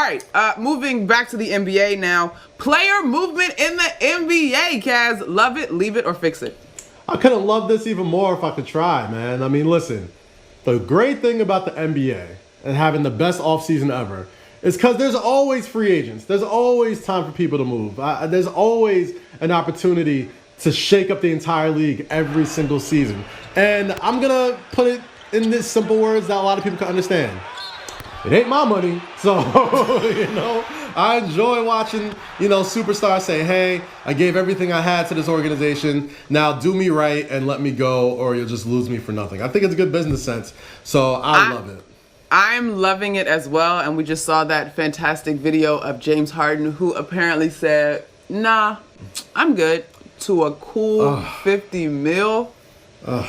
right, moving back to the NBA now. Player movement in the NBA, Kaz. Love it, leave it, or fix it? I couldn't love this even more if I could try, man. I mean, listen, the great thing about the NBA and having the best offseason ever is because there's always free agents. There's always time for people to move. There's always an opportunity to shake up the entire league every single season. And I'm going to put it in this simple words that a lot of people can understand. It ain't my money. So, I enjoy watching, superstars say, hey, I gave everything I had to this organization. Now do me right and let me go, or you'll just lose me for nothing. I think it's a good business sense. So I love it. I'm loving it as well. And we just saw that fantastic video of James Harden, who apparently said, nah, I'm good, to a cool 50 mil. Woo!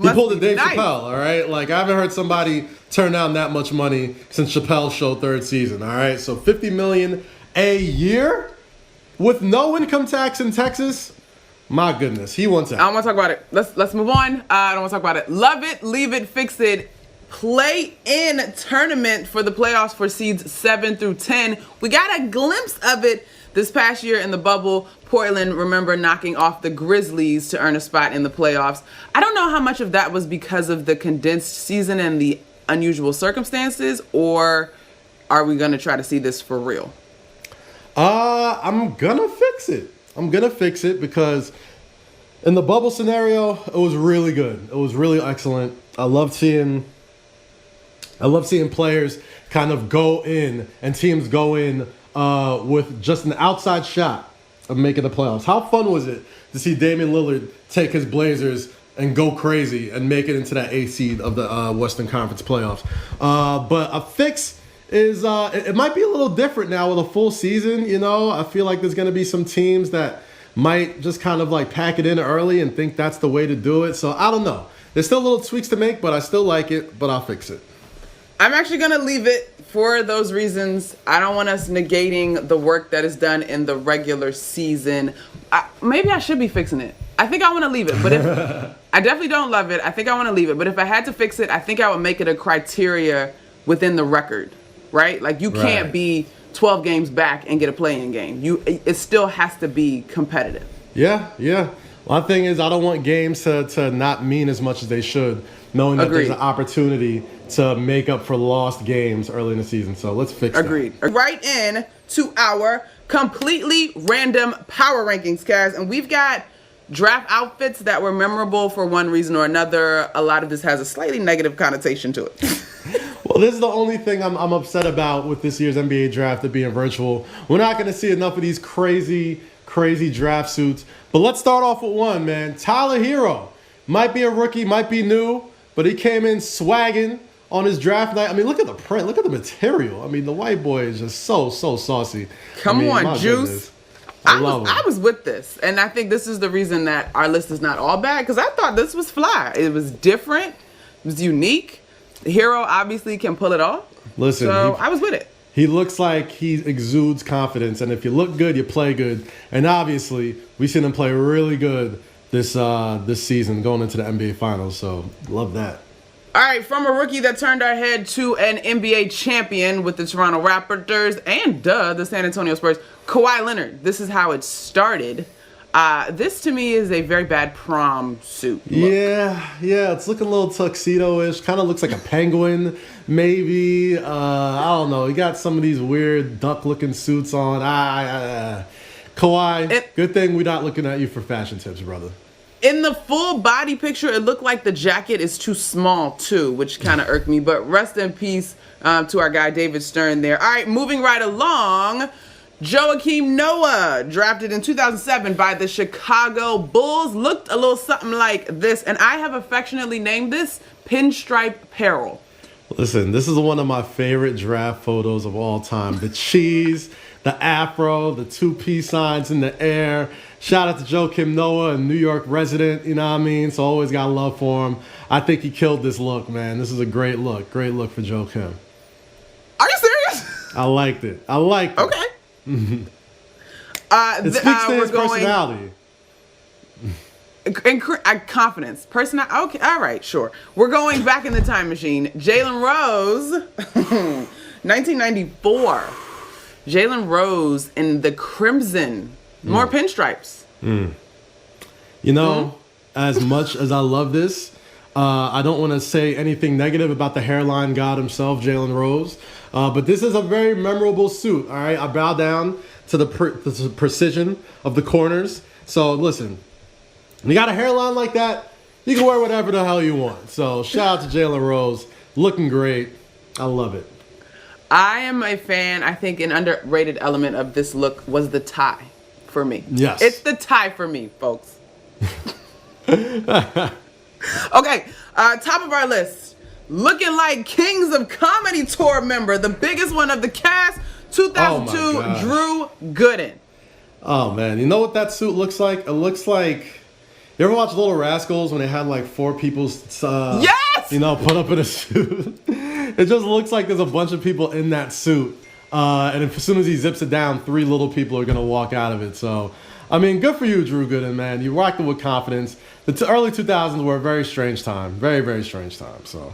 He pulled a Dave Chappelle, all right? Like, I haven't heard somebody turn down that much money since Chappelle's show third season, all right? So $50 million a year with no income tax in Texas? My goodness, he wants out. I don't want to talk about it. Let's move on. I don't want to talk about it. Love it, leave it, fix it. Play-in tournament for the playoffs for seeds 7 through 10. We got a glimpse of it this past year in the bubble. Portland, remember, knocking off the Grizzlies to earn a spot in the playoffs. I don't know how much of that was because of the condensed season and the unusual circumstances, or are we going to try to see this for real? I'm going to fix it. I'm going to fix it because in the bubble scenario, it was really good. It was really excellent. I love seeing players kind of go in and teams go in with just an outside shot of making the playoffs. How fun was it to see Damian Lillard take his Blazers and go crazy and make it into that 8th seed of the Western Conference playoffs? But a fix is it might be a little different now with a full season. I feel like there's going to be some teams that might just kind of like pack it in early and think that's the way to do it. So I don't know. There's still little tweaks to make, but I still like it, but I'll fix it. I'm actually going to leave it for those reasons. I don't want us negating the work that is done in the regular season. Maybe I should be fixing it. I think I want to leave it, but if I definitely don't love it, I think I want to leave it. But if I had to fix it, I think I would make it a criteria within the record, right? Like you can't be 12 games back and get a play-in game. It still has to be competitive. Yeah. One thing is I don't want games to not mean as much as they should, knowing that there's an opportunity to make up for lost games early in the season. So let's fix that. Agreed. Right in to our completely random power rankings, Kaz. And we've got draft outfits that were memorable for one reason or another. A lot of this has a slightly negative connotation to it. Well, this is the only thing I'm upset about with this year's NBA draft, it being virtual. We're not going to see enough of these crazy draft suits. But let's start off with one, man. Tyler Hero. Might be a rookie, might be new, but he came in swagging on his draft night. I mean, look at the print. Look at the material. I mean, the white boy is just so saucy. Come on, Juice. Goodness. I was with this. And I think this is the reason that our list is not all bad, because I thought this was fly. It was different. It was unique. Hero obviously can pull it off. Listen. So I was with it. He looks like he exudes confidence. And if you look good, you play good. And obviously, we've seen him play really good this season going into the NBA Finals. So love that. All right, from a rookie that turned our head to an NBA champion with the Toronto Raptors and the San Antonio Spurs, Kawhi Leonard. This is how it started. This to me is a very bad prom suit look. Yeah, it's looking a little tuxedo-ish. Kind of looks like a penguin, maybe. I don't know. He got some of these weird duck-looking suits on. Kawhi, good thing we're not looking at you for fashion tips, brother. In the full body picture, it looked like the jacket is too small, too, which kind of irked me. But rest in peace to our guy, David Stern there. All right, moving right along. Joakim Noah, drafted in 2007 by the Chicago Bulls, looked a little something like this. And I have affectionately named this Pinstripe Peril. Listen, this is one of my favorite draft photos of all time. The cheese, the afro, the two peace signs in the air. Shout out to Joakim Noah, a New York resident, you know what I mean? So always got love for him. I think he killed this look, man. This is a great look. Great look for Joakim. Are you serious? I liked it. Okay. It speaks to his personality. And confidence. Okay, all right, sure. We're going back in the time machine. Jaylen Rose. 1994, Jaylen Rose in the crimson. More pinstripes. You know, as much as I love this, I don't want to say anything negative about the hairline god himself, Jaylen Rose. But this is a very memorable suit, all right? I bow down to the precision of the corners. So listen, when you got a hairline like that, you can wear whatever the hell you want. So shout out to Jaylen Rose. Looking great. I love it. I am a fan. I think an underrated element of this look was the tie for me. Yes. It's the tie for me, folks. Okay, top of our list. Looking like Kings of Comedy Tour member, the biggest one of the cast, 2002, Drew Gooden. Oh, man. You know what that suit looks like? It looks like... You ever watch Little Rascals when they had like 4 people, yes! you know, put up in a suit? It just looks like there's a bunch of people in that suit. And as soon as he zips it down, 3 little people are going to walk out of it. So, I mean, good for you, Drew Gooden, man. You rocked it with confidence. The early 2000s were a very strange time. Very, very strange time. So